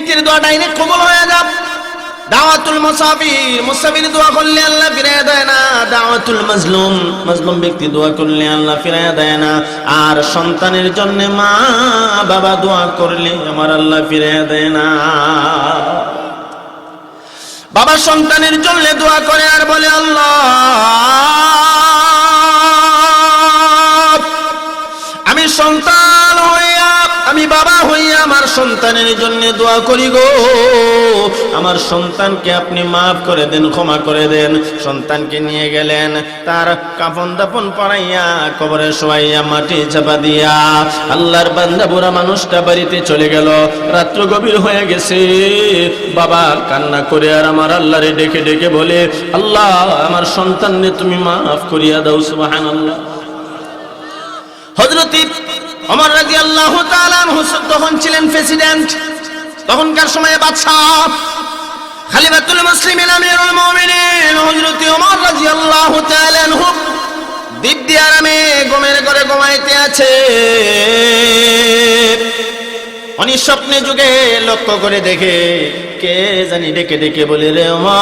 ব্যক্তির দোয়া ডাইরেক্ট কবুল হয়ে যাবে। দাওয়াতুল মুসাফির দোয়া করলে আল্লাহ ফিরাইয়া দেয় না। দাওয়াতুল মাজলুম ব্যক্তি দোয়া করলে আল্লাহ ফিরাইয়া দেয় না। আর সন্তানের জন্য মা বাবা দোয়া করলে আমার আল্লাহ ফিরাইয়া দেয় না। বাবা সন্তানের জন্য দোয়া করে আর বলে, আল্লাহ আমি সন্তান হইয়া, আমি বাবা হইয়া আমার সন্তানের জন্য দোয়া করি গো, আমার সন্তানকে আপনি মাফ করে দেন, ক্ষমা করে দেন। সন্তানকে নিয়ে গেলেন, তার কাফন দাফন পরাইয়া কবরে শোয়াইয়া মাটি চাপা দিয়া আল্লাহর বান্দা বুড়া মানুষটা বাড়িতে চলে গেল। রাত্র গভীর হয়ে গেছে, বাবা কান্না করে আর আমার আল্লাহরে ডেকে ডেকে বলে, আল্লাহ আমার সন্তানকে তুমি মাফ করিয়া দাও। সুবহানাল্লাহ। হযরত ওমর রাদিয়াল্লাহু তাআলা আনহু তখন ছিলেন প্রেসিডেন্ট, তখনকার সময়ে বাদশা, খলিফাতুল মুসলিমিন আমিরুল মুমিনিন হযরত ওমর রাদিয়াল্লাহু তাআলা আনহু দিব্যি আরামে ঘুমের ঘরে ঘুমাইতে আছে। উনি স্বপ্নে যুগে লক্ষ্য করে দেখে কে জানি ডেকে ডেকে বলে, রে ওমর,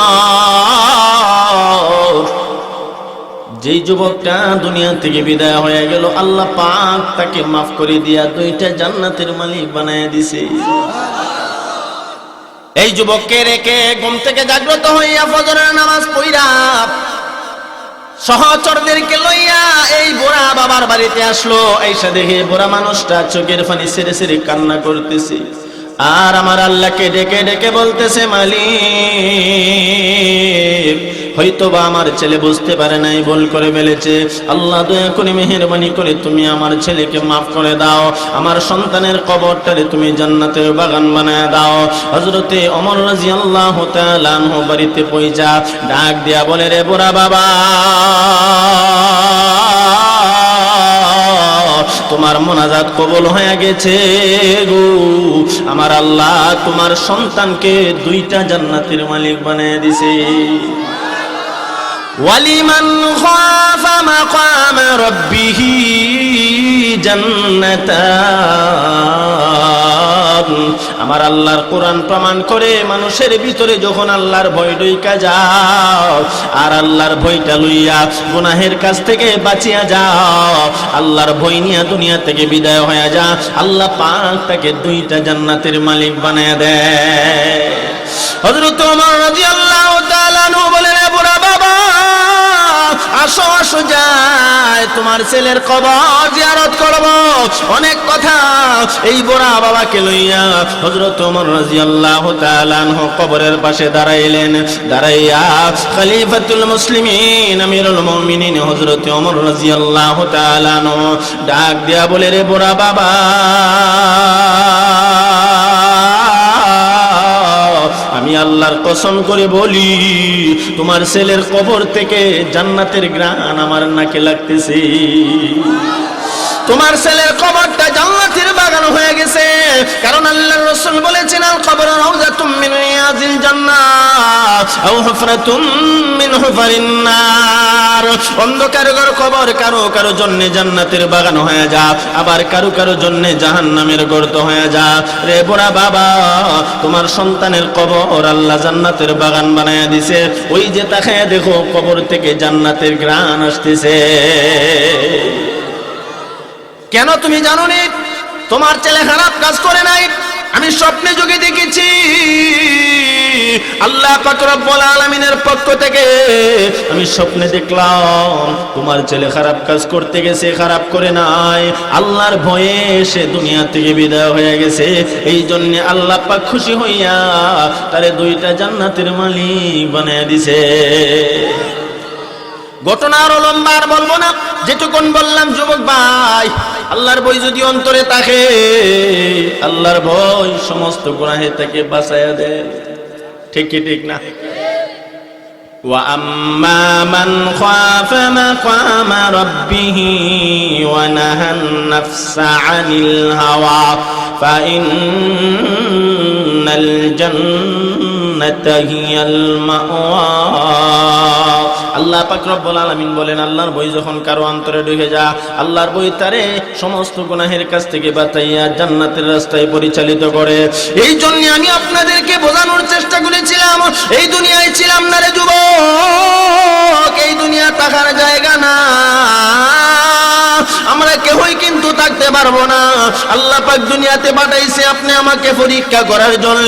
যেই যুবকটা দুনিয়া থেকে বিদায় হয়ে গেল আল্লাহ পাক তাকে মাফ করে দিয়া 2টা জান্নাতের মালিক বানায় দিছে। এই যুবককে রেখে ঘুম থেকে জাগ্রত হইয়া ফজরের নামাজ পড়া সহচরদেরকে লইয়া এই বুড়া বাবার বাড়িতে আসলো। এসে দেখে বুড়া মানুষটা চোখের পানি ছেড়ে ছেড়ে কান্না করতেছে আর আমার আল্লাহকে ডেকে ডেকে বলতেছে, মালিক হয়তোবা আমার ছেলে বুঝতে পারে নাই, ভুল করে ফেলেছে, আল্লাহ দয়া করে মেহেরবানি করে তুমি আমার ছেলেকে মাফ করে দাও, আমার সন্তানের কবরটারে তুমি জান্নাতের বাগান বানায় দাও। হযরতে ওমর রাদিয়াল্লাহু তাআলা আনহু বাড়িতে পৌঁছা ডাক দিয়া বলে, রে বুড়া বাবা, তোমার মোনাজাত কবুল হয়ে গেছে গো, আমার আল্লাহ তোমার সন্তানকে 2টা জান্নাতের মালিক বানিয়ে দিয়েছে। ওয়ালিমান খাফা মাকাম রাব্বিহি জান্নাতান। আমার আল্লাহর কোরআন প্রমাণ করে মানুষের ভিতরে যখন আল্লাহর ভয় ঢুইকা যাও আর আল্লাহর ভয়টা লইয়া গুনাহের কাছ থেকে বাঁচিয়া যাও, আল্লাহর ভয় নিয়ে দুনিয়া থেকে বিদায় হয়ে যা, আল্লাহ পাক তাকে 2টা জান্নাতের মালিক বানায় দেয়। হযরত ওমর রাদিয়াল্লাহু তাআলা আনহু বলেন, বুড়া বাবা আসো আসো যাই তোমার ছেলের কবর জিয়ারত করব। অনেক কথা এই বুড়া বাবাকে লইয়া হযরত ওমর রাদিয়াল্লাহু তাআলা আনহু কবরের পাশে দাঁড়াইলেন। দাঁড়াইয়া খলিফাতুল মুসলিমিন আমিরুল মুমিনিন হযরত ওমর রাদিয়াল্লাহু তাআলা আনহু ডাক দিয়া বলে, রে বুড়া বাবা, আমি আল্লাহর কসম করে বলি তোমার ছেলের কবর থেকে জান্নাতের ঘ্রাণ আমার নাকে লাগতেছে। তোমার ছেলের কবরটা জান্নাতের বাগান হয়ে গেছে, কারণ আল্লাহর রাসূল বলেছেন, আল কবর রাউযাতুম মিন রিয়াজিল জান্নাহ আও হুফরাতুম মিন হুফারিন নার। অন্ধকার ঘর কবর কারো কারো জন্য জান্নাতের বাগান হয়ে যা, আবার কারো কারো জন্য জাহান্নামের গর্ত হয়ে যা। রে বুড়া বাবা, তোমার সন্তানের কবর আল্লাহ জান্নাতের বাগান বানায়া দিছে। ওই যে তাকায় দেখো কবর থেকে জান্নাতের ঘ্রাণ আসতেছে। কেন তুমি জানো নি? তোমার ছেলে খারাপ কাজ করে নাই। আমি স্বপ্নে যোগে দেখেছি আল্লাহ পাক রব্বুল আলামিনের পক্ষ থেকে আমি স্বপ্নে দেখলাম তোমার ছেলে খারাপ কাজ করতে গেছে, খারাপ করে নাই, আল্লাহর ভয়ে সে দুনিয়া থেকে বিদায় হয়ে গেছে। এই জন্য আল্লাহ পাক খুশি হইয়া তারে 2টা জান্নাতের মালিক বানিয়ে দিছে। ঘটনা আরো লম্বা, আর বলবো না, যেটুকুন বললাম যুবক ভাই, আল্লাহর ভয় যদি অন্তরে থাকে, আল্লাহর ভয় সমস্ত গুনাহে থেকে বাঁচায়া দেয়। ঠিক কি ঠিক না? ওয়া আম্মা মান খাফা মাকামা রাব্বিহি ওয়া নাহান নাফসা আনিল হাওয়া ফাইন্নাল জান্নাতা হিয়াল মাওয়া। আল্লাহ পাক রব্বুল আলামিন বলেন, আল্লাহর ভয় যখন কারো অন্তরে ঢুকে যায়, আল্লাহর ভয় তারে সমস্ত গুনাহের কাছ থেকে বাঁচাইয়া জান্নাতের রাস্তায় পরিচালিত করে। এই জন্য আমি আপনাদেরকে বোঝানোর চেষ্টা করেছিলাম, এই দুনিয়ায় ছিলাম না রে যুবক, এই দুনিয়া থাকার জায়গা না, আমরা কেউই কিন্তু থাকতে পারবো না। আল্লাহ পাক দুনিয়াতে পাঠাইছে আপনি আমাকে পরীক্ষা করার জন্য।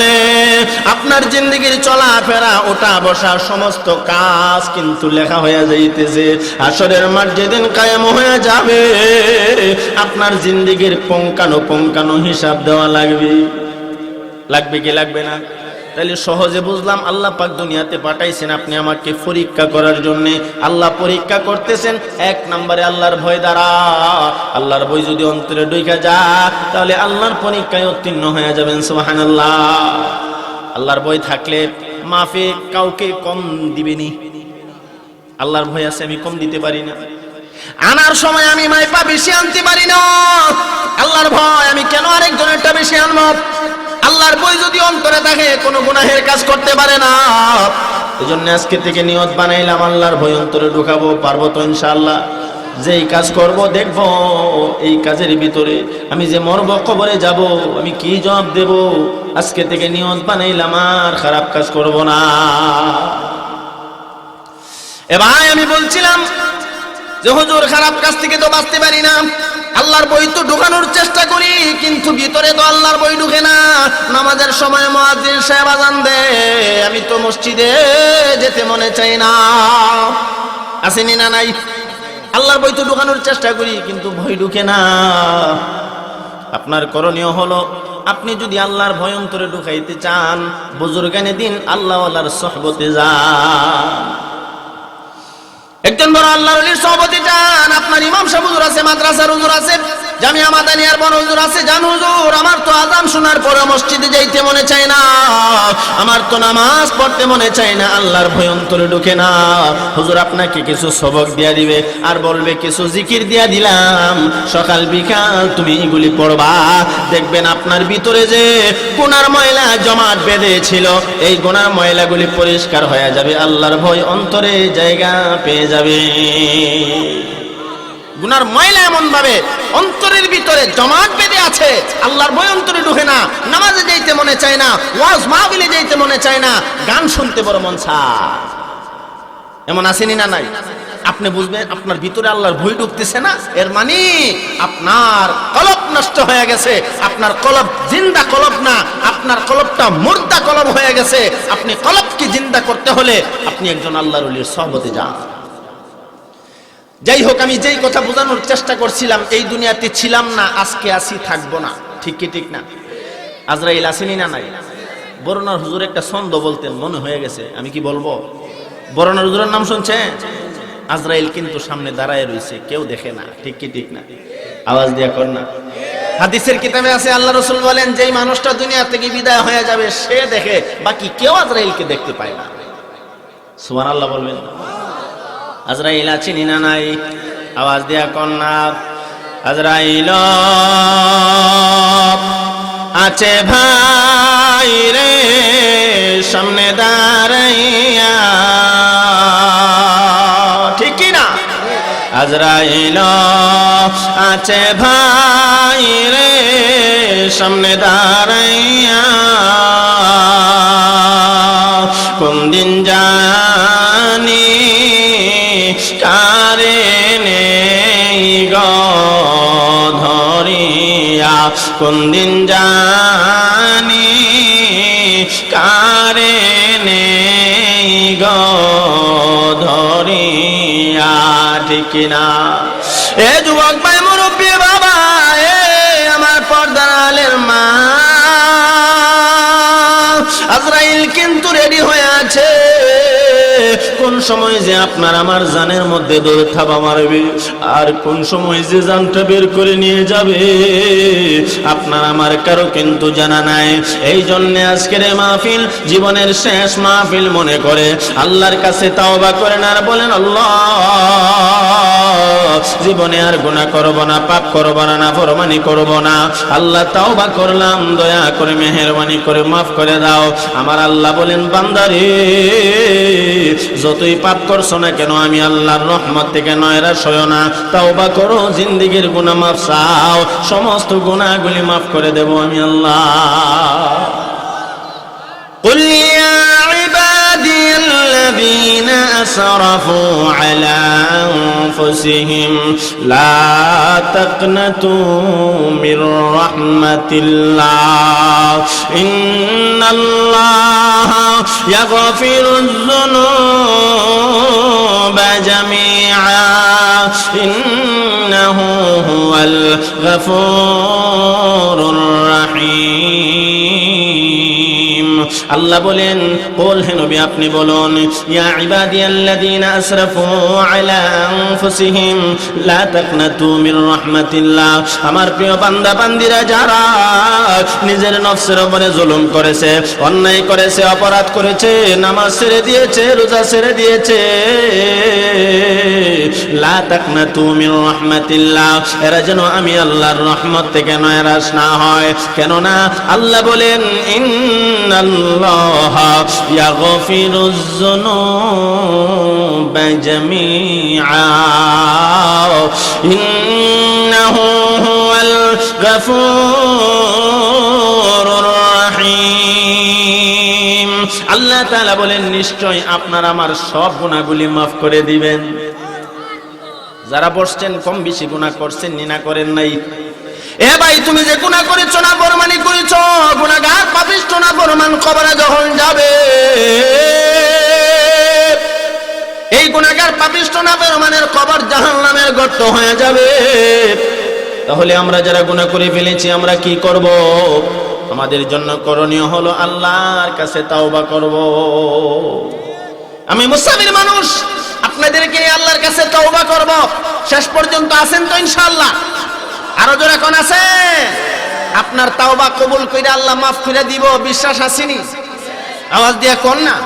আপনার জিন্দেগির চলাফেরা, ওঠা বসা, সমস্ত কাজ কিন্তু লেখা হয়ে যাইতেছে। হাসরের মাঠ যেদিন কায়েম হয়ে যাবে, আপনার জিন্দেগির পুঙ্খানুপুঙ্খানু হিসাব দেওয়া লাগবে। লাগবে কি লাগবে না? তাহলে সহজে বুঝলাম, আল্লাহ পাক দুনিয়াতে পাঠাইছেন আপনি আমাকে পরীক্ষা করার জন্য। আল্লাহ পরীক্ষা করতেছেন এক নম্বরে আল্লাহর ভয় দ্বারা। আল্লাহর ভয় যদি অন্তরে ঢুকে যায়, তাহলে আল্লাহর পরীক্ষায় উত্তীর্ণ হয়ে যাবেন। সুবহানাল্লাহ। আল্লাহর ভয় থাকলে মাফে কাউকে কম দিবেনি। আল্লাহর ভয় আছে, আমি কম দিতে পারি না। আনার সময় আমি মাইপা বেশি আনতে পারি না। আল্লাহর ভয়, আমি কেন আরেকজনেরটা বেশি আনবো? আল্লাহর ভয় যদি অন্তরে থাকে, কোনো গুনাহের কাজ করতে পারে না। এজন্য আজকে থেকে নিয়ত বানাইলাম, আল্লাহর ভয় অন্তরে ঢুকাবো। পারবো তো ইনশাআল্লাহ? যেই কাজ করব দেখব এই কাজের ভিতরে আমি যে মরব, কবরে যাব, আমি কি জবাব দেব। আজকে থেকে নিয়ত বানাইলাম আর খারাপ কাজ করব না। এ ভাই, আমি বলছিলাম যে হুজুর খারাপ কাজ থেকে তো বাঁচতে পারি না, আল্লাহর বই তো ঢুকানোর চেষ্টা করি, কিন্তু ভিতরে তো আল্লাহর বই ঢুকে না। নামাজের সময় মুয়াজ্জিন সাহেব আযান দেয়, আমি তো মসজিদে যেতে মনে চাই না। আসেনি না নাই? আল্লাহর বই তো ঢুকানোর চেষ্টা করি, কিন্তু ভয় ঢুকে না। আপনার করণীয় হলো, আপনি যদি আল্লাহর ভয় অন্তরে ঢুকাইতে চান, বুজুর্গানে দিন আল্লাহওয়ালার সোহবতে যান। একজন বড় আল্লাহর ওলির সোহবতে যান। আপনার ইমাম সাহেব হুজুর আছে, মাদ্রাসার হুজুর আছে, জামিয়া মাদানিয়ার বড় হুজুর আছে। জান হুজুর, আমার তো আযান শোনার পরে মসজিদে যাইতে মনে চায় না, আমার তো নামাজ পড়তে মনে চায় না, আল্লাহর ভয় অন্তরে ঢুকে না। হুজুর আপনাকে কিছু সবক দিয়া দিবে আর বলবে, কিছু জিকির দিয়া দিলাম, সকাল বিকাল তুমি এগুলি পড়বা। দেখবেন আপনার ভিতরে যে গুনার ময়লা জমাট বেঁধে ছিল, এই গুনার ময়লাগুলি পরিষ্কার হয়ে যাবে। আল্লাহর ভয় অন্তরে জায়গা পেয়ে যাবে। গুনার ময়লা এমন ভাবে অন্তরের ভিতরে জমাট বেঁধে আছে, আল্লাহর ভয় অন্তরে ঢুকে না, নামাজে যাইতে মনে চায় না, ওয়াজ মাহফিলে যাইতে মনে চায় না, গান শুনতে বড় মন চায়। এমন আসেনি না নাই? আপনি বুঝবেন আপনার ভিতরে আল্লাহর ভয় ঢুকতেছে না, এর মানে আপনার কলব নষ্ট হয়ে গেছে। আপনার কলব জিন্দা কলব না, আপনার কলবটা মুর্দা কলব হয়ে গেছে। আপনি কলবকে জিন্দা করতে হলে আপনি একজন আল্লাহর ওলির সোহবতে যান। যাই হোক, আমি যেই কথা বোঝানোর চেষ্টা করছিলাম, এই দুনিয়াতে ছিলাম না, আজকে আসি, থাকবো না। ঠিক কি ঠিক না? আজরাইল আসেনি না নাই? বরনার হুজুর একটা ছন্দ বলতেন, মনে হয়ে গেছে, আমি কি বলবো? বরনার হুজুরের নাম শুনছেন? আজরাইল কিন্তু সামনে দাঁড়ায় রয়েছে, কেউ দেখে না। ঠিক কি ঠিক না? আওয়াজ দিয়া কর না। হাদিসের কিতাবে আছে, আল্লাহ রাসূল বলেন, যেই মানুষটা দুনিয়া থেকে বিদায় হয়ে যাবে সে দেখে, বাকি কেউ আজরাইলকে দেখতে পায় না। সুবহানাল্লাহ বলবেন। আজরাইল আছেনি না নাই? আওয়াজ দিয়া কন্যা। আজরাইল আছে ভাই রে সামনে দাঁড়াইয়া, ঠিক কি না? আজরাইল আছে ভাই রে সামনে দাঁড়াইয়া, কোন দিন জানি কারে নেই গো ধরিয়া, কোন দিন জানি কারে নেই গো ধরিয়া। ঠিক না? এ যুবক ভাই, মুরব্বী বাবা, এ আমার পর্দার আলের মা, আজরাইল কিন্তু রেডি হয়ে আছে। কোন সময় যে আপনার আমার জানের মধ্যে দৌড় থাবা মারবে, আর কোন সময় যে জানটা বের করে নিয়ে যাবে, আপনার আমার কারো কিন্তু জানা নাই। এই জন্য আজকের মাহফিল জীবনের শেষ মাহফিল মনে করে আল্লাহর কাছে তাওবা করেন আর বলেন, আল্লাহ জীবনে আর গুনাহ করব না, পাপ করব না, নাফরমানি করব না। আল্লাহ তাওবা করলাম, দয়া করে মেহেরবানি করে মাফ করে দাও। আমার আল্লাহ বলেন, বান্দারে যত যতই পাপ করছো না কেন আমি আল্লাহর রহমত থেকে নয়রাশ হয়ো না, তাওবা করো, জিন্দেগীর গুনাহ মাফ চাও, সমস্ত গুনাহগুলি মাফ করে দেব আমি আল্লাহ। কুল ইয়া الذين أسرفوا على أنفسهم لا تقنطوا من رحمة الله إن الله يغفر الذنوب جميعا إنه هو الغفور الرحيم আল্লাহ বলেন, বল হে নবী আপনি বলুন, ইয়া ইবাদিয়াল্লাযীনা আসরাফু আলা আনফুসিহিম লা তাকনাতু মির রাহমাতিল্লাহ, আমার প্রিয় বান্দা বান্দিরা যারা নিজের নফসের উপরে জুলুম করেছে, অন্যায় করেছে, অপরাধ করেছে, নামাজ ছেড়ে দিয়েছে, রোজা ছেড়ে দিয়েছে, লা তাকনাতু মির রাহমাতিল্লাহ, এরা যেন আমি আল্লাহর রহমত থেকে নয়রাশ না হয়। কেননা আল্লাহ বলেন, ইন্নাল্লাহা ইয়াগফিরুয যুনুবা জামিআ ইন্নাহু হুয়াল গফুরুর রহিম। আল্লাহ তাআলা বলেন, নিশ্চয় আপনার আমার সব গুনাহগুলি মাফ করে দিবেন। যারা বসছেন কম বেশি গুনাহ করছেন নি, না করেন নাই? এ ভাই, তুমি যে গুনাহ করেছো, না ফরমানি করেছো, গুনাহগার পাপিষ্ঠ না ফরমান কবরে যখন যাবে, এই গুনাহগার পাপিষ্ঠ না ফরমানের কবর জাহান্নামের গর্ত হয়ে যাবে। তাহলে আমরা যারা গুনাহ করে ফেলেছি আমরা কি করব? আমাদের জন্য করণীয় হলো আল্লাহর কাছে তাওবা করব। আমি মুসাফির মানুষ, আপনাদেরকে আল্লাহর কাছে তাওবা করব। শেষ পর্যন্ত আছেন তো ইনশাআল্লাহ? আরো জোরে কোন আছে? আপনার তাওবা কবুল কইরা আল্লাহ মাফ করে দিব, বিশ্বাস আসেনি? আওয়াজ দিয়ে কোন না।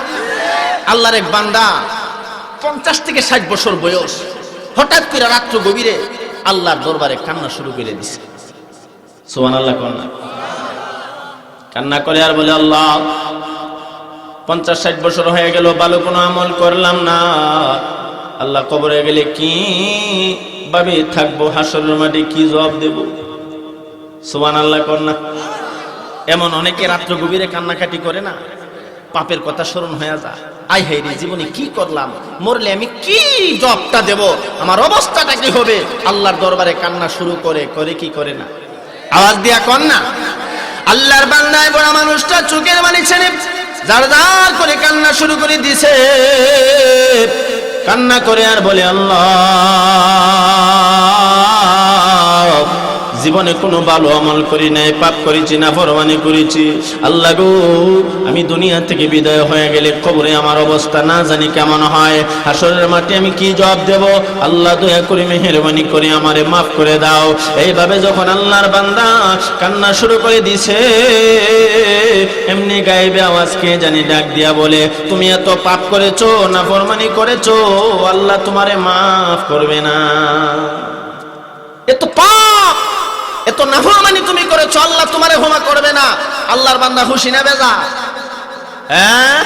আল্লাহর এক বান্দা 50 থেকে 60 বছর বয়স, হঠাৎ করে রাত্র গভীরে আল্লাহর দরবারে কান্না শুরু করে দিছে। সুবহানাল্লাহ কোন না। কান্না করে আর বলে, আল্লাহ 50-60 বছর হয়ে গেল, ভালো কোনো আমল করলাম না। আল্লাহ কবরে গেলে কি ভাবে থাকবো, হাসরের মাঠে কি জবাব দেব? সুবহানাল্লাহ কোন না। এমন অনেকে রাত্র গভীরে কান্নাকাটি করে না, পাপের কথা স্মরণ হয়ে যায়, আয় হায় রে জীবনে কি করলাম, মরলে আমি কি জবাবটা দেব, আমার অবস্থাটা কি হবে? আল্লাহর দরবারে কান্না শুরু করে কি করে না? আওয়াজ দিয়া কোন না। আল্লাহর বান্দায় বড় মানুষটা চোখের পানি ছেড়ে জার জার করে কান্না শুরু করে দিছে। কান্না করে আর বলে, আল্লাহ জীবনে কোনো ভালো আমল করি নাই, পাপ করেছি, নাফরমানি করেছি। আল্লাহ গো, আমি দুনিয়া থেকে বিদায় হয়ে গেলে কবরে আমার অবস্থা না জানি কেমন হয়, হাসরের মাঠে আমি কি জবাব দেব? আল্লাহ দয়া করে মেহেরবানি করে আমারে মাফ করে দাও। এইভাবে যখন আল্লাহর বান্দা কান্না শুরু করে দিছে, এমনি গায়েবে আওয়াজ কে জানি ডাক দিয়া বলে, তুমি এত পাপ করেছো, নাফরমানি করেছো, আল্লাহ তোমারে মাফ করবে না। এত পাপ, এত নাফরমানি তুমি করেছো, আল্লাহ তোমারে ক্ষমা করবে না। আল্লাহর বান্দা খুশি না বেজা? হ্যাঁ,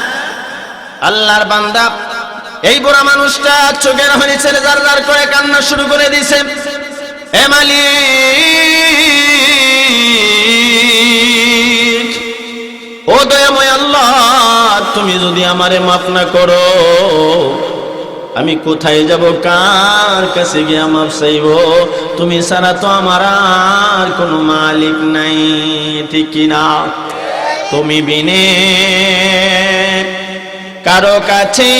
আল্লাহর বান্দা এই বুড়া মানুষটা চোখের পানি ছেড়ে জার জার করে কান্না শুরু করে দিয়েছে। হে মালিক, ও দয়াময় আল্লাহ, তুমি যদি আমারে মাফ না করো, আমি কোথায় যাব, কার কাছে গিয়ে মাফ চাইব? তুমি ছাড়া তো আমার আর কোনো মালিক নাই, ঠিক কিনা? তুমি বিনে কারো কাছে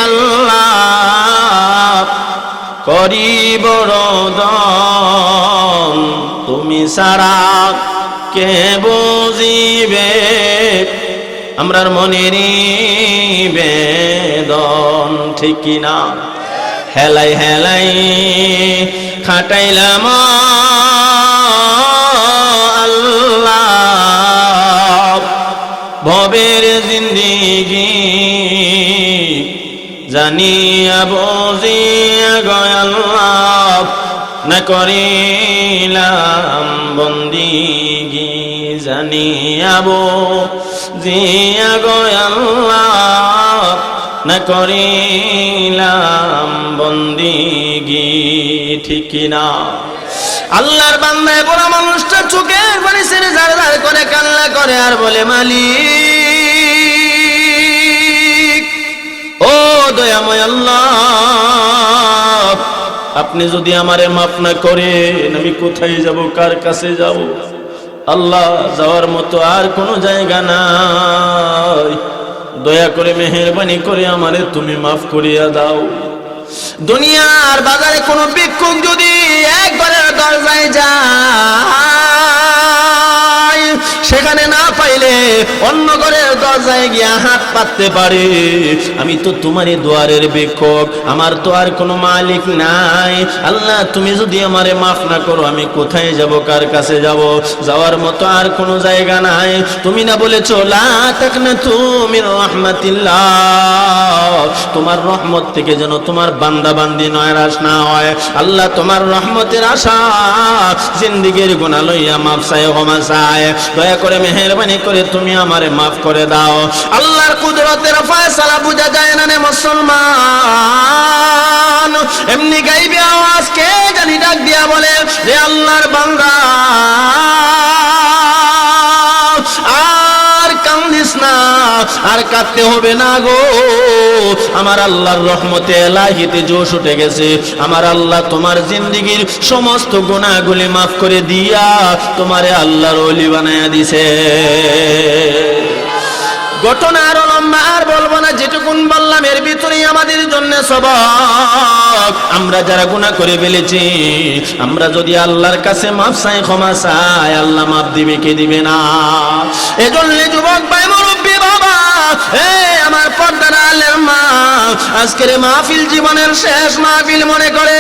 আল্লাহ করিব রোদন, তুমি ছাড়া কে বুঝিবে আমরার মনের বেদন, ঠিক কিনা? হেলাই হেলাই খাটাইলাম আল্লাহ ভবের জিন্দিগি, জানিয়া বুঝিয়া গয় আল্লাহ না করিলাম বন্দিগি, জানিয়াবো জিয়া গো আল্লাহ না করিলাম বন্দিগি, ঠিক না? আল্লাহর বান্দা বুড়া মানুষটা চোখের পানি ছেড়ে ঝাড় ঝাড় করে কান্না করে আর বলে, মালিক ও দয়াময় আল্লাহ, আপনি যদি আমারে মাফ না করেন আমি কোথায় যাব, কার কাছে যাব? আল্লাহ, যাওয়ার মতো আর কোনো জায়গা নাই, দয়া করে মেহেরবানি করে আমারে তুমি মাফ করিয়া দাও। দুনিয়ার বাজারে কোনো ভিক্ষুক যদি একবারের দরজায় যায়, সেখানে না পাইলে অন্য ঘরের দরজায় গিয়া হাত পাততে পারে, আমি তো তোমারই দুয়ারের ভিক্ষুক, আমার তো আর কোনো মালিক নাই। আল্লাহ, তুমি যদি আমারে মাফ না করো আমি কোথায় যাব, কার কাছে যাব? যাওয়ার মতো আর কোনো জায়গা নাই। তুমি না বলেছো লা তাকনাতু মির রাহমাতিল্লাহ, তোমার রহমত থেকে যেন তোমার বান্দা বান্দি নয়রাশ না হয়। আল্লাহ, তোমার রহমতের আশা, জিন্দেগীর গুনাহ লইয়া মাফ চাই, ক্ষমা চাই, দয়া করে মেহেরবানি করে তুমি আমারে মাফ করে দাও। আল্লাহর কুদরতের ফয়সালা বুঝা যায় না রে মুসলমান। এমনি গাইবে আওয়াজ কে জানি ডাক দিয়া বলে, রে আল্লাহর বান্দা আর কান্দিস না, আর কাঁদতে হবে না গো, আমার আল্লাহর রহমতে এলাহিতে জোশ উঠে গেছে। আমার আল্লাহ তোমার জিন্দেগীর সমস্ত গুনাহগুলি মাফ করে দিয়া তোমারে আল্লাহর ওলি বানায়া দিছে। ঘটনা আরো লম্বা, আর বলবো না, যেটুকুন বললাম এর ভিতরেই আমাদের জন্য সবক। আমরা যারা গুনাহ করে ফেলেছি, আমরা যদি আল্লাহর কাছে মাফ চাই, ক্ষমা চাই, আল্লাহ মাফ দিবে কে দিবে না? এজন্য যুবক ভাই, মুরব্বী বাবা, আমার পর্দার আলেম মা, আজকের মাহফিল জীবনের শেষ মাহফিল মনে করে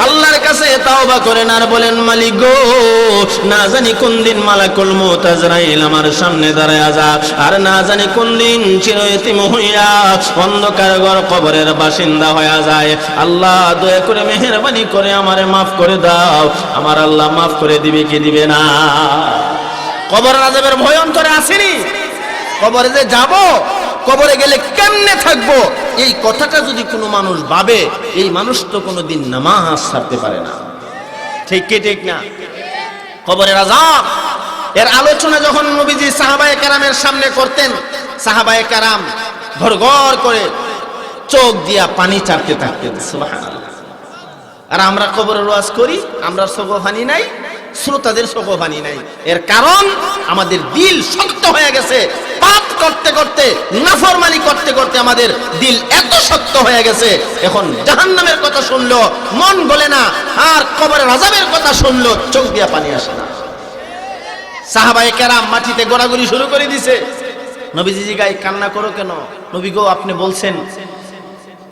আল্লাহর কাছে তাওবা করেন আর বলেন, মালিক গো, না জানি কোন দিন মালাকুল মউত আজরাইল আমার সামনে দাঁড়ায় যা, আর না জানি কোন দিন চিরয়তীম হইয়া অন্ধকার ঘর কবরের বাসিন্দা হয়ে যায়। আল্লাহ, দয়া করে মেহেরবানি করে আমারে মাফ করে দাও। আমার আল্লাহ মাফ করে দিবে কি দিবে না? কবরের আযাবের ভয় অন্তরে আসেনি? কবরে যে যাব, কবরে গেলে কেমনে থাকবো, এই কথাটা যদি কোনো মানুষ ভাবে, এই মানুষ তো কোনোদিন নামাজ ছাড়তে পারে না। ঠিক কি ঠিক না? কবরের আযাব এর আলোচনা যখন নবীজি সাহাবায়ে কেরামের সামনে করতেন, সাহাবায়ে কেরাম ঘর ঘর করে চোখ দিয়া পানি চাটতে থাকতেন। সুবহানাল্লাহ। আর আমরা কবরের ওয়াজ করি, আমরা চোখে পানি নাই, শ্রোতাদের চোখে পানি নাই। এর কারণ আমাদের দিল শক্ত হয়ে গেছে। পাপ করতে করতে, নাফরমানি করতে করতে আমাদের দিল এত শক্ত হয়ে গেছে, এখন জাহান্নামের কথা শুনলো মন গলে না, আর কবরের আযাবের কথা শুনলো চোখ দিয়া পানি আসে না। সাহাবায়ে কেরাম মাটিতে গোড়াগড়ি শুরু করে দিছে। নবীজি জিগায়, কান্না করো কেন? নবী গো, আপনি বলছেন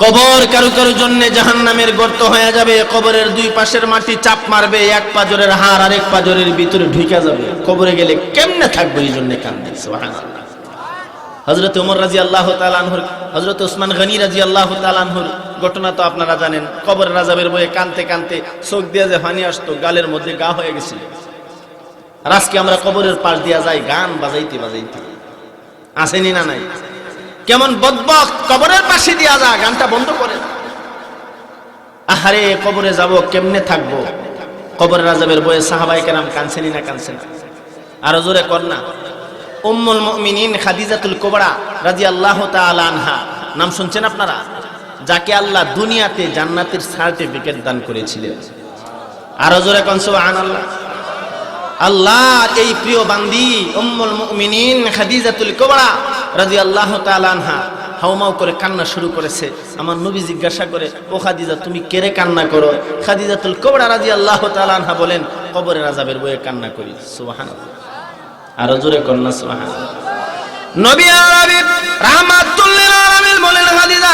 কবর কারো কারো জন্য জাহান্নামের গর্ত হয়ে যাবে, কবরের দুই পাশের মাটি চাপ মারবে, এক পাজরের হাড় আর এক পাজরের ভিতরে ঢুকে যাবে, কবরে গেলে কেমনে থাকবে, এই জন্য কান্দে। সুবহানাল্লাহ। হযরত ওমর রাদিয়াল্লাহু তাআলা আনহু, হযরত ওসমান গনি রাদিয়াল্লাহু তাআলা আনহুর ঘটনা তো আপনারা জানেন। কবরের আযাবের ভয়ে কাঁদতে কাঁদতে চোখ দিয়ে যে পানি আসতো, গালের মধ্যে গা হয়ে গেছিল। আর আজকে আমরা কবরের পাশ দিয়া যাই গান বাজাইতে বাজাইতে, আসেনি না নাই? কেমন বদবক্ত, কবরের পাশে দিয়া যা, গানটা বন্ধ করে। আহারে, কবরে যাব, কেমনে থাকবো? কবরের আযাবের ভয়ে সাহাবায়ে কেরাম কাঁদছেনি না কাঁদছেন? আরো জোরে কর না। উম্মুল মুমিনিন খাদিজাতুল কুবরা রাদিয়াল্লাহু তাআলা আনহা, নাম শুনছেন আপনারা? যাকে আল্লাহ দুনিয়াতে জান্নাতের সার্টিফিকেট দান করেছিলেন। আরো জোরে কোন সুবহানাল্লাহ। আল্লাহর এই প্রিয় বান্দি উম্মুল মুমিনিন খাদিজাতুল কুবরা রাদিয়াল্লাহু তাআলা আনহা হাউমাউ করে কান্না শুরু করেছে। আমার নবী জিজ্ঞাসা করে, ও খাদিজা, তুমি কেরে কান্না করো? খাদিজাতুল কুবরা রাদিয়াল্লাহু তাআলা আনহা বলেন, কবরের আযাবের ভয়ে কান্না করি। সুবহানাল্লাহ। আরো জোরে কন্না সুবহানাল্লাহ। নবী আরবি রাহমাতুল লিল আলামিন বলেন, খাদিজা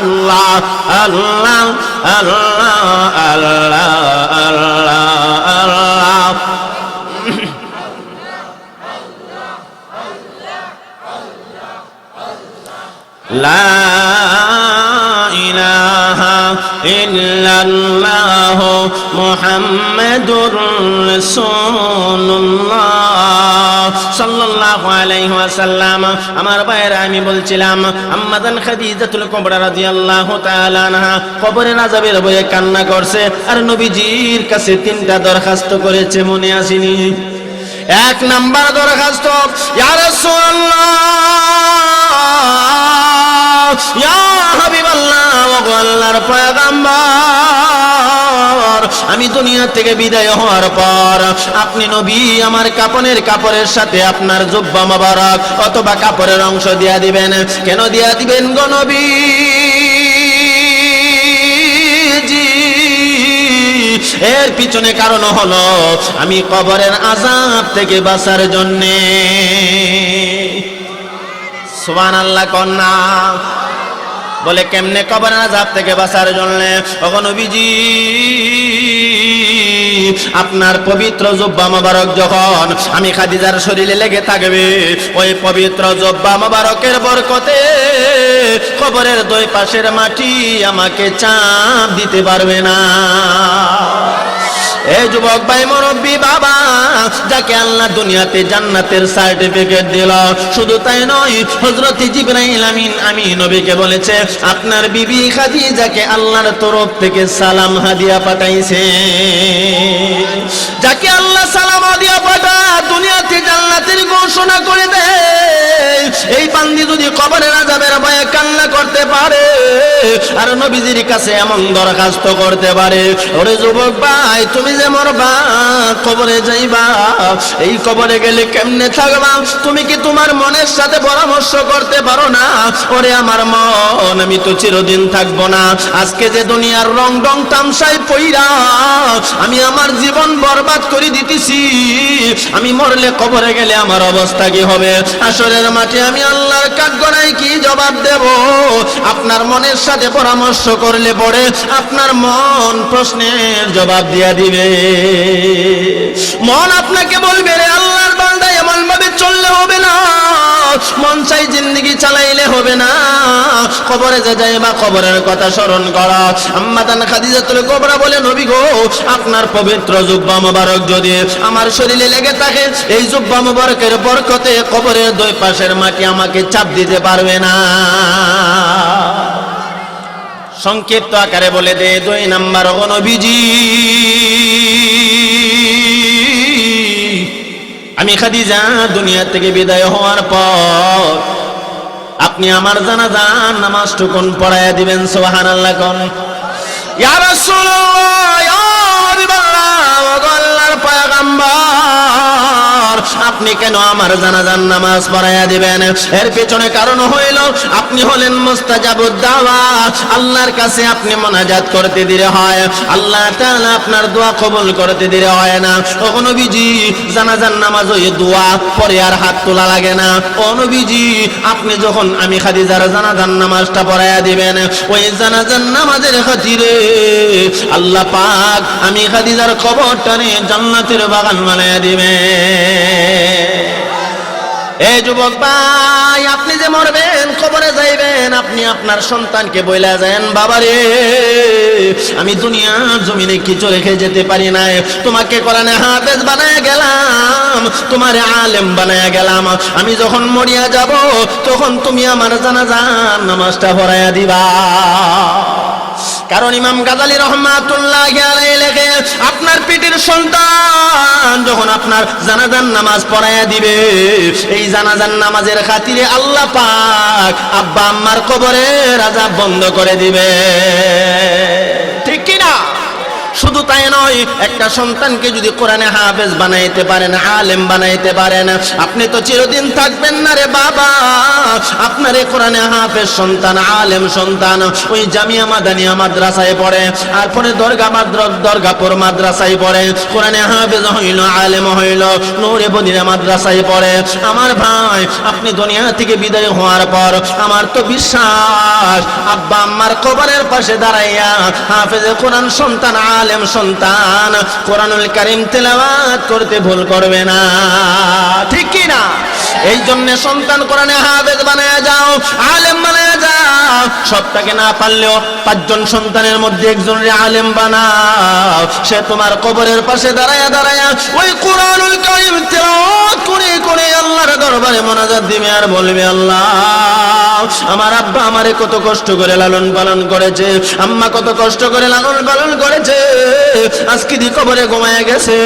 আল্লাহ আল্লাহ আল্লাহ আল্লাহ আল্লাহ আল্লাহ লা ইলাহা ইল্লাল্লাহ মুহাম্মাদুর রাসূলুল্লাহ সাল্লাল্লাহু আলাইহি ওয়াসাল্লাম। আমার ভাইয়েরা, আমি বলছিলাম আম্মাজান খাদিজাতুল কুবরা রাদিয়াল্লাহু তাআলা আনহা কবরের আযাবের ভয়ে কান্না করছে আর নবীজির কাছে তিনটা দরখাস্ত করেছে, মনে আসেনি? এক নাম্বার দরখাস্ত, ইয়া রাসূলুল্লাহ, ইয়া হাবিবাল্লাহ, ওগো আল্লাহর পয়গম্বর, আমি দুনিয়া থেকে বিদায় হওয়ার পর আপনি নবী আমার কাপড়ের সাথে আপনার জুব্বা মোবারক অথবা কাপড়ের অংশ দিয়া দিবেন। কেন দিয়া দিবেন গো নবী? এর পিছনে কারণ হলো আমি কবরের আযাব থেকে বাঁচার জন্যে। সুবহানাল্লাহ কন্যা বলে, কেমনে কবরের আযাব থেকে বাঁচার জন্য? ওগো নবীজি, আপনার পবিত্র জুব্বা মোবারক যখন আমি খাদিজার শরীরে লেগে থাকবে, ওই পবিত্র জুব্বা মোবারকের বরকতে কবরের দুই পাশের মাটি আমাকে চাপ দিতে পারবে না। এই যুবক ভাই, মুরব্বী বাবা, যাকে আল্লাহ দুনিয়াতে জান্নাতের সার্টিফিকেট দিল, শুধু তাই নয়, হযরত জিবরাইল আমিন আমি নবীকে বলেছে আপনার বিবি খাদিজাকে আল্লাহর তরফ থেকে সালাম হাদিয়া পাঠাইছে। যাকে আল্লাহ সালাম হাদিয়া পাঠায় দুনিয়াতে জান্নাতের ঘোষণা করে দেয়, এই বান্দি যদি কবরের আযাবের ভয়ে কান্না করতে পারে আর নবীজির কাছে এমন দরখাস্ত করতে পারে, ওরে যুবক ভাই, তুমি যে মরবা, কবরে যাইবা, এই কবরে গেলে কেমনে থাকবা? তুমি কি তোমার মনের সাথে পরামর্শ করতে পারো না? ওরে আমার মন, আমি তো চিরদিন থাকবো না। আজকে যে দুনিয়ার রং রং তামসায় পইরা আমি আমার জীবন বরবাদ করে দিতেছি, আমি মরলে কবরে গেলে আমার অবস্থা কি হবে? হাসরের মাঠে আমি আল্লাহর কাঠগড়ায় কি জবাব দেব? আপনার মনের সাথে পরামর্শ করলে পরে আপনার মন প্রশ্নের জবাব দিয়া দিবে। মন আপনাকে বলবে, রে আল্লাহর বান্দা, এমন ভাবে চললে হবে না, মন চাই জিন্দেগি চালাইলে হবে না, কবরে যে যাইবা কবরের কথা স্মরণ করা। আম্মাজান খাদিজাতুল কুবরা বলে, নবী গো, আপনার পবিত্র জুব্বা মোবারক যদি আমার শরীরে লেগে থাকে, এই জুব্বা মোবারকের বরকতে কবরের দুই পাশের মাটি আমাকে চাপ দিতে পারবে না। সংক্ষিপ্ত আকারে বলে দে, দুই নাম্বার, ও নবীজি, আমি খাদিজা দুনিয়া থেকে বিদায় হওয়ার পর আপনি আমার জানাজার নামাজটুকুন পড়াইয়া দিবেন। সুবহানাল্লাহ কোন। ইয়া রাসূলুল্লাহ, ইয়া হাবিবাল্লাহ, ওগো আল্লাহর পয়গম্বর, আপনি কেন আমার জানাজার নামাজ পড়াইয়া দিবেন? এর পেছনে কারণ হইল আপনি হলেন মুস্তাজাবুদ দাওয়াত। আল্লাহর কাছে আপনি মুনাজাত করতে দিলে হয়, আল্লাহ তাআলা আপনার দোয়া কবুল করতে দিলে হয় না। ওগো নবীজি, জানাজার নামাজ ওই দোয়া পরে আর হাত তোলা লাগে না। ও নবীজি, আপনি যখন আমি খাদিজার জানাজার নামাজটা পড়াইয়া দিবেন, ওই জানাজার নামাজের খাতিরে আল্লাহ পাক আমি খাদিজার কবরটারে জান্নাতের বাগান বানাইয়া দিবে। এই যুবক ভাই, আপনি যে মরবেন, কবরে যাইবেন, আপনি আপনার সন্তানকে বইলা যান, বাবারে, আমি দুনিয়ার জমিনে কিছু রেখে যেতে পারি নাই, তোমাকে কোরআনে হাফেজ বানায় গেলাম, তোমারে আলেম বানায় গেলাম, আমি যখন মরিয়া যাব তখন তুমি আমার জানাজার নামাজটা পড়াইয়া দিবা। কারণ ইমাম গাজালি রাহমাতুল্লাহি আলাইহি লেখে, আপনার পেটের সন্তান যখন আপনার জানাজার নামাজ পড়াইয়া দিবে, এই জানাজার নামাজের খাতিরে আল্লাহ পাক আব্বা আম্মার কবরের আযাব বন্ধ করে দিবে। ঠিক কি না? শুধু তাই নয়, একটা সন্তানকে যদি কোরআনে হাফেজ বানাইতে পারেন, আলেম বানাইতে পারেন, আপনি তো চিরদিন থাকবেন না রে বাবা। আপনার এই কোরআনে হাফেজ সন্তান, আলেম সন্তান ওই জামিয়া মাদানিয়া মাদ্রাসায় পড়ে, আর পরে দরগাপুর মাদ্রাসায় পড়ে, কোরআনে হাফেজ হইল, আলেম হইল, নূরে বদিনা মাদ্রাসায় পড়ে। আমার ভাই, আপনি দুনিয়া থেকে বিদায় হওয়ার পর আমার তো বিশ্বাস আব্বা আম্মার কবরের পাশে দাঁড়াইয়া হাফেজে কোরআন সন্তান, আলেম সন্তান কোরআনুল কারীম তেলাওয়াত করতে ভুল করবে না, ঠিক কি না? এই জন্য সন্তান কোরআনে হাফেজ বানায়া যাও, আলেম বানায়া যাও। সবটাকে না পারলেও 5 জন সন্তানের মধ্যে একজনের আলেম বানাও, সে তোমার কবরের পাশে দাঁড়ায়া দাঁড়ায়া ওই কোরআনুল কারীম তেলাওয়াত করে করে আল্লাহর দরবারে মোনাজাত দিবে আর বলবে, আল্লাহ আমার আব্বা আমারে কত কষ্ট করে লালন পালন করেছে, আম্মা কত কষ্ট করে লালন পালন করেছে, আজকে দি কবরে ঘুমায় গেছে,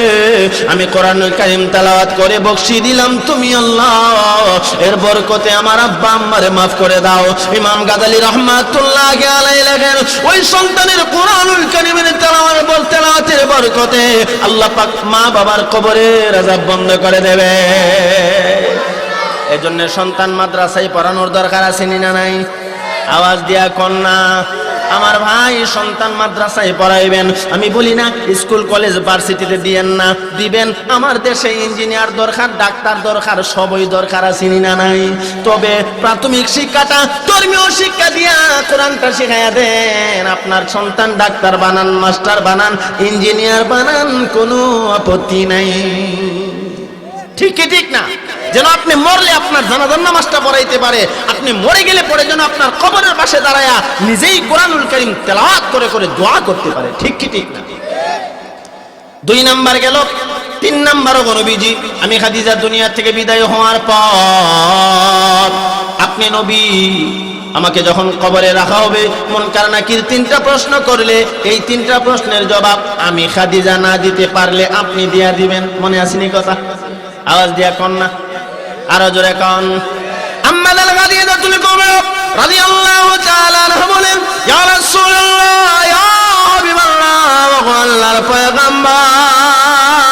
আমি কোরআনুল কারীম তেলাওয়াত করে বকশি দিলাম, তুমি আল্লাহ এর বরকতে আমার আব্বা আম্মারে মাফ করে দাও। ইমাম গাজালি রাহমাতুল্লাহি আলাইহি লেখেন, ওই সন্তানের কোরআনুল কারীমের তেলাওয়াতের বরকতে আল্লাহ পাক মা বাবার কবরের আযাব বন্ধ করে দেবে। এজন্য সন্তান মাদ্রাসায় পড়ানোর দরকার আছে না নাই? আওয়াজ দিয়া কন্যা আমার ভাই, সন্তান মাদ্রাসায় পড়াইবেন। আমি বলি না স্কুল কলেজ ভার্সিটিতে দিয়েন না, দিবেন। আমার দেশে ইঞ্জিনিয়ার দরকার, ডাক্তার দরকার, সবই দরকার আছে না নাই? তবে প্রাথমিক শিক্ষাটা ধর্মীয় শিক্ষা দিয়া কোরআনটা শিখাইয়া দেন। আপনার সন্তান ডাক্তার বানান, মাস্টার বানান, ইঞ্জিনিয়ার বানান, কোনো আপত্তি নাই, ঠিক কি ঠিক না? যেন আপনি মরলে আপনার জানাজার নামাজটা পড়াইতে পারে, আপনি মরে গেলে পরে যেন আপনার কবরের পাশে দাঁড়ায়া নিজেই কোরআনুল কারীম তেলাওয়াত করে করে দোয়া করতে পারে, ঠিক কি ঠিক না? 2 নাম্বার গেল। 3 নাম্বারও নবীজি, আমি খাদিজা দুনিয়া থেকে বিদায় হওয়ার পর আপনি নবী, আমাকে যখন কবরে রাখা হবে, মুনকার নাকির 3টা প্রশ্ন করলে এই 3টা প্রশ্নের জবাব আমি খাদিজা না দিতে পারলে আপনি দিয়া দিবেন। মনে আসেনি কথা? আওয়াজ দিয়া কন না, আরো জোরে কন। আম্মা খাদিজাতুল কুবরা রাদিয়াল্লাহু তাআলা আনহা বলেন, ইয়া রাসূলুল্লাহ, ইয়া হাবিবাল্লাহ, আল্লাহর পয়গম্বর,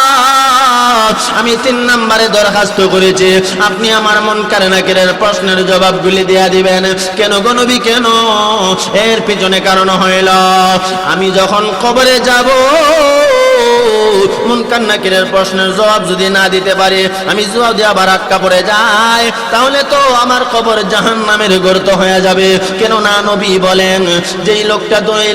আমি 3 নম্বরে দরখাস্ত করেছি, আপনি আমার মুনকার নাকিরের প্রশ্নের জবাবগুলি দেয়া দিবেন। কেন গো নবী, কেন? এর পিছনে কারণ হইল, আমি যখন কবরে যাব, মুনকার নাকিরের প্রশ্নের জবাব যদি না দিতে পারি, আমি জবাব দিয়ে আবার আটকা পড়ে যাই, তাহলে তো আমার কবর জাহান্নামের গর্ত হয়ে যাবে। কেন না নবী বলেন যে এই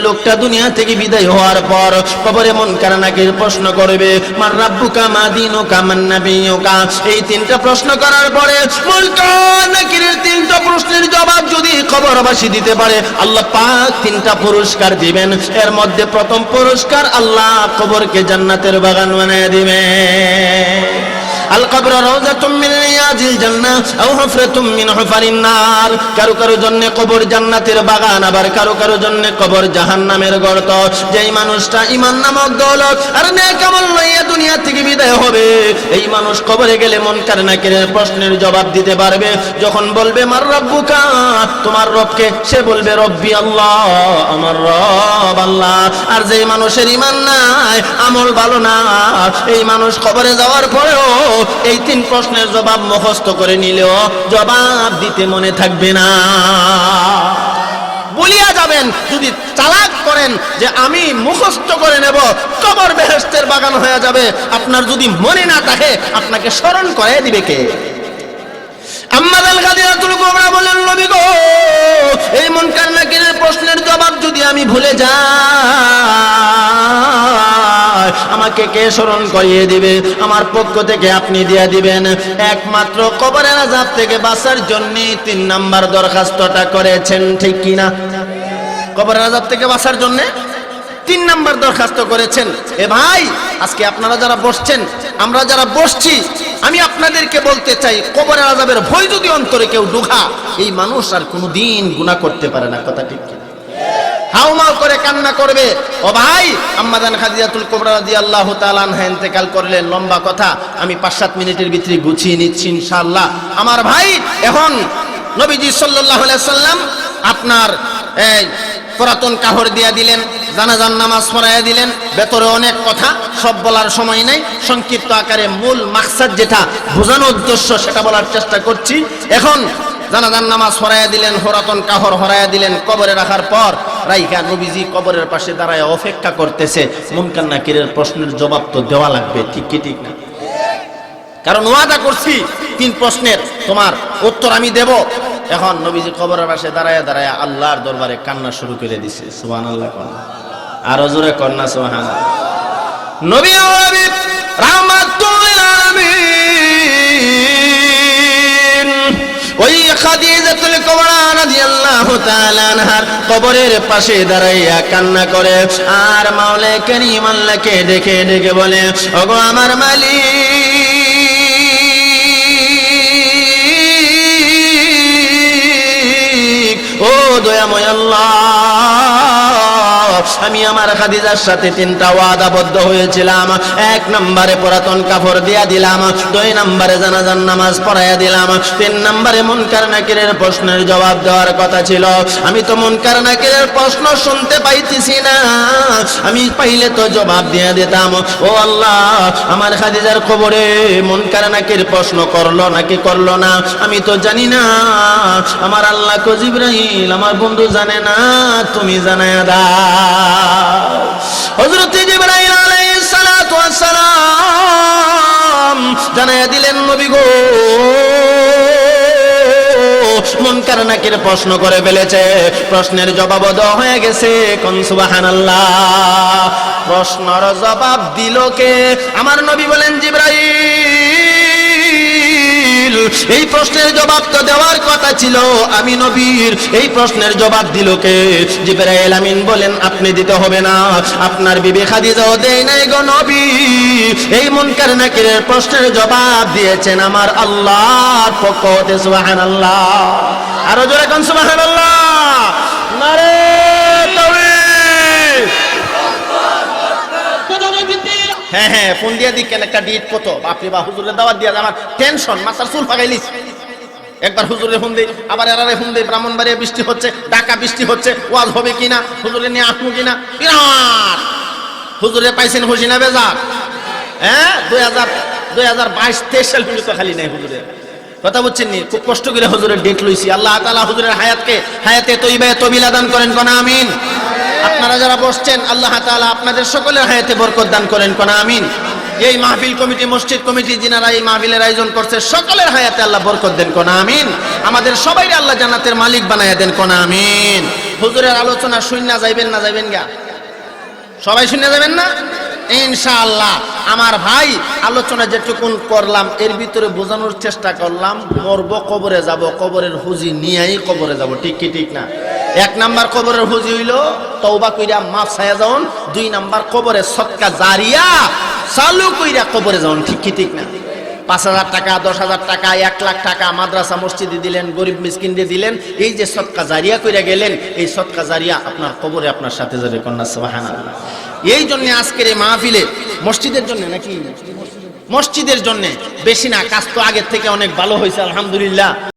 লোকটা দুনিয়া থেকে বিদায় হওয়ার পর কবরে মুনকার নাকির প্রশ্ন করবে, মান রাব্বুকা, মা দীনুকা, মান নাবিয়ুকা। এই 3টা প্রশ্ন করার পরে মুনকার নাকিরের 3টা প্রশ্নের জবাব যদি কবরবাসী দিতে পারে, আল্লাহ পাক 3টা পুরস্কার দিবেন। এর মধ্যে প্রথম পুরস্কার, আল্লাহ কবরকে জান্নাতের বাগান বানায় দিবে। আল কবর রাউযাতুম মিন রিয়াজিল জান্নাহ আও হুফরাতুম মিন হুফারিন নার। কারো কারো জন্য কবর জান্নাতের বাগান, আবার কারো কারো জন্য কবর জাহান্নামের গর্ত। যেই মানুষটা ঈমান নামক দৌলত আর নেক আমল লইয়া দুনিয়া থেকে বিদায় হবে, এই মানুষ কবরে গেলে মুনকার নাকিরের প্রশ্নের জবাব দিতে পারবে। যখন বলবে মার রাব্বুকা, তোমার রবকে, সে বলবে রব্বি আল্লাহ, আমার রব আল্লাহ। আর যেই মানুষের ঈমান নাই, আমল ভালো না, এই মানুষ কবরে যাওয়ার পরেও এই 3 প্রশ্নের জবাব মুখস্থ করে নিলেও জবাব দিতে মনে থাকবে না, বলিয়া যাবেন। যদি চালাক করেন যে আমি মুখস্থ করে নেব, কবর বেহেশতের বাগান হয়ে যাবে, আপনার যদি মনে না থাকে, আপনাকে স্মরণ করে দিবে কে? আম্মা খাদিজাতুল কুবরা বলেন, নবী গো, এই মুনকার নাকিরের প্রশ্নের জবাব যদি আমি ভুলে যাই, আমাকে কে স্মরণ করিয়ে দিবে? আমার পক্ষ থেকে আপনি দিয়ে দিবেন। একমাত্র কবরের আযাব থেকে বাঁচার জন্য 3 নাম্বার দরখাস্তটা করেছেন, ঠিক কিনা? কবরের আযাব থেকে বাঁচার জন্য 3 নাম্বার দরখাস্ত করেছেন। এ ভাই, আজকে আপনারা যারা বসছেন, আমরা যারা বসছি, আমি আপনাদেরকে বলতে চাই, কবরের আযাবের ভয় যদি অন্তরে কেউ ঢুকা, এই মানুষ আর কোনোদিন গুনাহ করতে পারে না। কথা ঠিক কিনা? হাউমাউ করে কান্না করবে। ও ভাই, আম্মা খাদিজাতুল কুবরা রাদিয়াল্লাহু তাআলা আনহা ইন্তেকাল করলেন। লম্বা কথা, আমি 5-7 মিনিটের ভিতরে গুছিয়ে নিচ্ছি ইনশাআল্লাহ। আমার ভাই, এখন নবীজি সাল্লাল্লাহু আলাইহি সাল্লাম আপনার পুরাতন কাপড় দিয়া দিলেন, জানাজার নামাজ পড়াইয়া দিলেন। ভেতরে অনেক কথা, সব বলার সময় নাই, সংক্ষিপ্ত আকারে মূল মাকসাদ যেটা বোঝানোর উদ্দেশ্য সেটা বলার চেষ্টা করছি। এখন জানাজার নামাজ পড়াইয়া দিলেন, পুরাতন কাপড় হরাইয়া দিলেন, কবরে রাখার পর রাইখা নবীজি কবরের পাশে দাঁড়ায় অপেক্ষা করতেছে মুনকার নাকিরের প্রশ্নের জবাব তো দেওয়া লাগবে, ঠিক কি ঠিক না? কারণ ওয়াদা করছি 3 প্রশ্নের তোমার উত্তর আমি দেব। এখন নবীজি কবরের পাশে দাঁড়ায় দাঁড়ায় আল্লাহর দরবারে কান্না শুরু করে দিছে। সুবহানাল্লাহ কোন আর জোরে কন্না সুবহানাল্লাহ। নবী রাহমাতুল আলামিন ওই খাদিজাতুল কুবরা রাদিয়াল্লাহু তাআলা আনহার কবরের পাশে দাঁড়াইয়া কান্না করে আর মাওলা কারীম আল্লাহকে ডেকে ডেকে বলে, ওগো আমার মালিক, ও দয়াময় আল্লাহ, আমি আমার খাদিজার সাথে 3টা ওয়াদাবদ্ধ হয়েছিলাম। 1 নম্বরে পুরাতন কাপড় দিয়া দিলাম, 2 নম্বরে জানাজার নামাজ পড়াইয়া দিলাম, 3 নম্বরে মুনকার নাকিরের প্রশ্নের জবাব দেওয়ার কথা ছিল। আমি তো মুনকার নাকিরের প্রশ্ন শুনতে পাইতেছি না, আমি পাইলে তো জবাব দিয়ে দিতাম। ও আল্লাহ, আমার খাদিজার কবরে মুনকার নাকির প্রশ্ন করলো নাকি করলো না আমি তো জানি না। আমার আল্লাহ কো জিবরাইল, আমার বন্ধু জানে না, তুমি জানায়া দাও। হযরত জিবরাইল আলাইহিস সালাতু ওয়াস সালাম জানায়া দিলেন, নবী গো, মুনকার নাকির প্রশ্ন করে ফেলেছে, প্রশ্নের জবাব দেওয়া হয়ে গেছে। কোন সুবহানাল্লাহ। প্রশ্নের জবাব দিল কে? আমার নবী বলেন, জিবরাইল, এই প্রশ্নের জবাব তো দেওয়ার কথা ছিল আমি নবীর, এই প্রশ্নের জবাব দিল কে? জিবরাইল আমিন বলেন, আপনি দিতে হবে না, আপনার বিবি খাদিজাও দেয় নাই গো নবী, এই মুনকার নাকিরের প্রশ্নের জবাব দিয়েছেন আমার আল্লাহর পক্ষ হতে। সুবহানাল্লাহ। আরো জোরে কোন সুবহানাল্লাহ। নারে তাকবীর। হ্যাঁ হ্যাঁ, ফোন দিয়ে দিকেন একটা ডিট কত বাপরে বা, হুজুরের দাওয়াত দিয়া আমার টেনশন, মাথার চুল পাকাইলিস। একবার হুজুরে ফোন দেই, আবার এরারে ফোন দেই, ব্রাহ্মণবাড়িয়া বৃষ্টি হচ্ছে, ঢাকা বৃষ্টি হচ্ছে, ওয়াজ হবে কিনা, হুজুরে নিয়ে আসবো কিনা, বিরাট। হুজুরে পাইছেন হুসিনা বেজার, হ্যাঁ 2022-23 সাল পর্যন্ত খালি নাই হুজুরের কথা বুঝছেন নি। খুব কষ্ট করে হুজুরের ডেট লইছি। আল্লাহ তাআলা হুজুরের হায়াতে তয়্যিবা তবিলা দান করেন, কোন আমিন। আপনারা যারা বসছেন আল্লাহ তাআলা আপনাদের সকলের হায়াতে বরকত দান করেন, কোন আমিন। এই মাহফিল কমিটি, মসজিদ কমিটি যিনারা এই মাহফিলের আয়োজন করছে, সকলের হায়াতে আল্লাহ বরকত দেন, কোন আমিন। আমাদের সবাইকে আল্লাহ জান্নাতের মালিক বানায়া দেন, কোন আমিন। হুজুরের আলোচনা শুননা যাইবেন না যাইবেন গা? সবাই শুনে যাবেন না ইনশাআল্লাহ। আমার ভাই আলোচনা যেটুকুন করলাম এর ভিতরে বোঝানোর চেষ্টা করলাম, মরব কবরে যাব, কবরের হুজি নিয়েই কবরে যাব, ঠিক কি ঠিক না? 1 নাম্বার কবরের হুজি হইল তওবা কইরা মাফ ছায়া যাওন, 2 নাম্বার কবরে সদকা জারিয়া চালু কইরা কবরে যাওন, ঠিক কি ঠিক না? 5,000 টাকা, 10,000 টাকা, 1 লাখ টাকা মাদ্রাসা মসজিদে দিলেন, গরিব মিসকিনকে দিলেন, এই যে সদকা জারিয়া কইরা গেলেন, এই সদকা জারিয়া আপনার কবরে আপনার সাথে যাবে, কন্যা সুবহানাল্লাহ। এই জন্য আজকের এই মাহফিলে মসজিদের জন্য নাকি মসজিদের জন্য বেশি না, কাজ তো আগের থেকে অনেক ভালো হয়েছে আলহামদুলিল্লাহ।